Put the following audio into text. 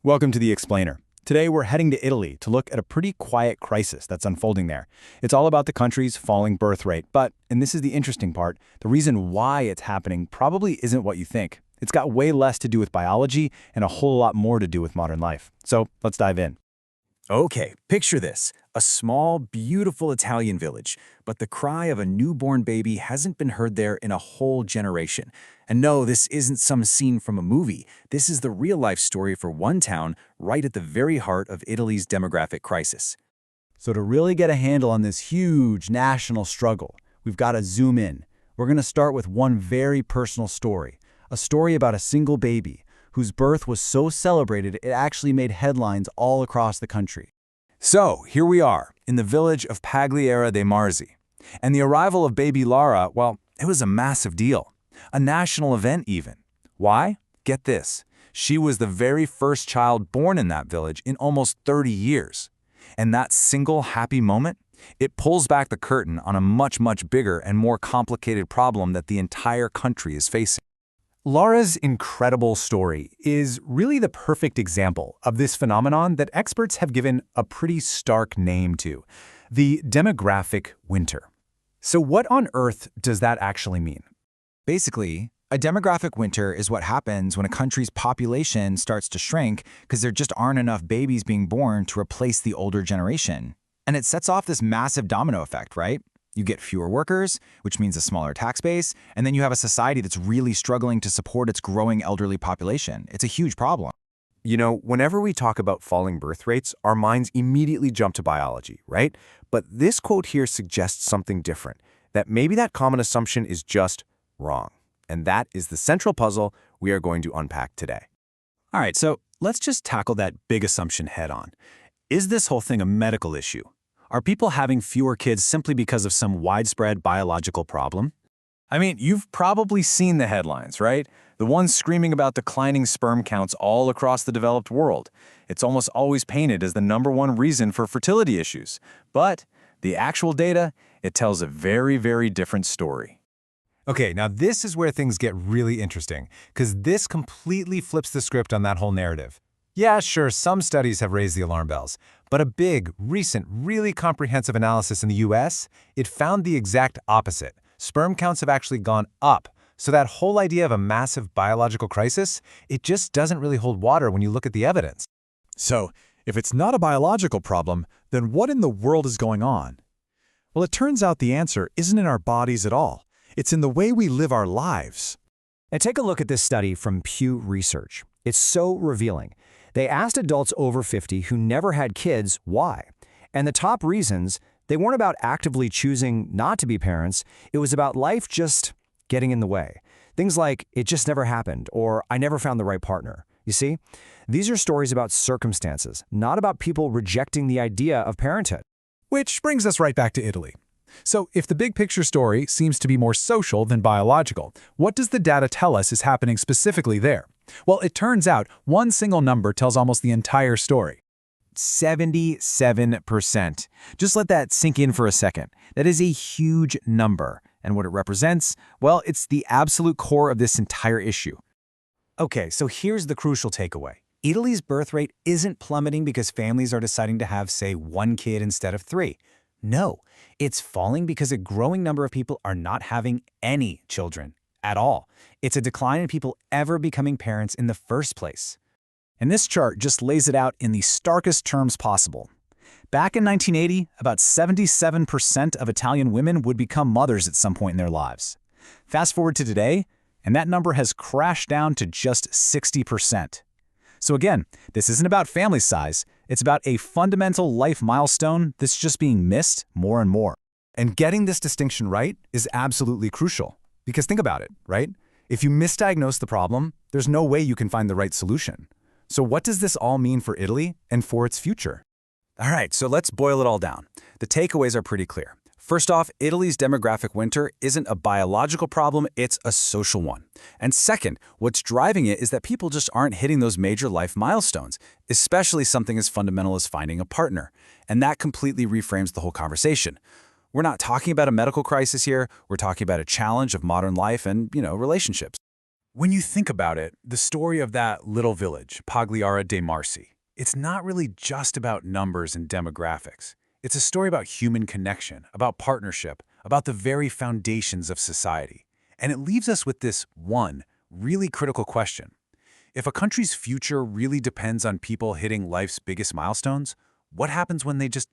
Welcome to The Explainer. Today we're heading to Italy to look at a pretty quiet crisis that's unfolding there. It's all about the country's falling birth rate, but, and this is the interesting part, the reason why it's happening probably isn't what you think. It's got way less to do with biology and a whole lot more to do with modern life. So let's dive in. Okay, picture this. A small, beautiful Italian village, but the cry of a newborn baby hasn't been heard there in a whole generation. And no, this isn't some scene from a movie. This is the real-life story for one town right at the very heart of Italy's demographic crisis. So to really get a handle on this huge national struggle, we've got to zoom in. We're going to start with one very personal story, a story about a single baby whose birth was so celebrated it actually made headlines all across the country. So, here we are, in the village of Pagliara dei Marzi. And the arrival of baby Lara, well, it was a massive deal. A national event even. Why? Get this. She was the very first child born in that village in almost 30 years. And that single happy moment, it pulls back the curtain on a much, much bigger and more complicated problem that the entire country is facing. Lara's incredible story is really the perfect example of this phenomenon that experts have given a pretty stark name to, the demographic winter. So what on earth does that actually mean? Basically, a demographic winter is what happens when a country's population starts to shrink because there just aren't enough babies being born to replace the older generation. And it sets off this massive domino effect, right? You get fewer workers, which means a smaller tax base, and then you have a society that's really struggling to support its growing elderly population. It's a huge problem. You know, whenever we talk about falling birth rates, our minds immediately jump to biology, right? But this quote here suggests something different, that maybe that common assumption is just wrong. And that is the central puzzle we are going to unpack today. All right, so let's just tackle that big assumption head on. Is this whole thing a medical issue? Are people having fewer kids simply because of some widespread biological problem? I mean, you've probably seen the headlines, right? The ones screaming about declining sperm counts all across the developed world. It's almost always painted as the #1 reason for fertility issues. But the actual data, it tells a very, very different story. Okay, now this is where things get really interesting, because this completely flips the script on that whole narrative. Yeah, sure, some studies have raised the alarm bells, but a big, recent, really comprehensive analysis in the US, it found the exact opposite. Sperm counts have actually gone up. So that whole idea of a massive biological crisis, it just doesn't really hold water when you look at the evidence. So, if it's not a biological problem, then what in the world is going on? Well, it turns out the answer isn't in our bodies at all. It's in the way we live our lives. And take a look at this study from Pew Research. It's so revealing. They asked adults over 50 who never had kids why. And the top reasons, they weren't about actively choosing not to be parents. It was about life just getting in the way. Things like, it just never happened, or I never found the right partner. You see, these are stories about circumstances, not about people rejecting the idea of parenthood. Which brings us right back to Italy. So, if the big picture story seems to be more social than biological, what does the data tell us is happening specifically there? Well, it turns out one single number tells almost the entire story. 77%. Just let that sink in for a second. That is a huge number. And what it represents, well, it's the absolute core of this entire issue. Okay, so here's the crucial takeaway. Italy's birth rate isn't plummeting because families are deciding to have, say, 1 kid instead of 3. No, it's falling because a growing number of people are not having any children at all. It's a decline in people ever becoming parents in the first place. And this chart just lays it out in the starkest terms possible. Back in 1980, about 77% of Italian women would become mothers at some point in their lives. Fast forward to today, and that number has crashed down to just 60%. So again, this isn't about family size, it's about a fundamental life milestone that's just being missed more and more. And getting this distinction right is absolutely crucial. Because think about it, right? If you misdiagnose the problem, there's no way you can find the right solution. So what does this all mean for Italy and for its future? All right, so let's boil it all down. The takeaways are pretty clear. First off, Italy's demographic winter isn't a biological problem, it's a social one. And second, what's driving it is that people just aren't hitting those major life milestones, especially something as fundamental as finding a partner. And that completely reframes the whole conversation. We're not talking about a medical crisis here, we're talking about a challenge of modern life and, relationships. When you think about it, the story of that little village, Pagliara dei Marsi, it's not really just about numbers and demographics. It's a story about human connection, about partnership, about the very foundations of society. And it leaves us with this one really critical question. If a country's future really depends on people hitting life's biggest milestones, what happens when they just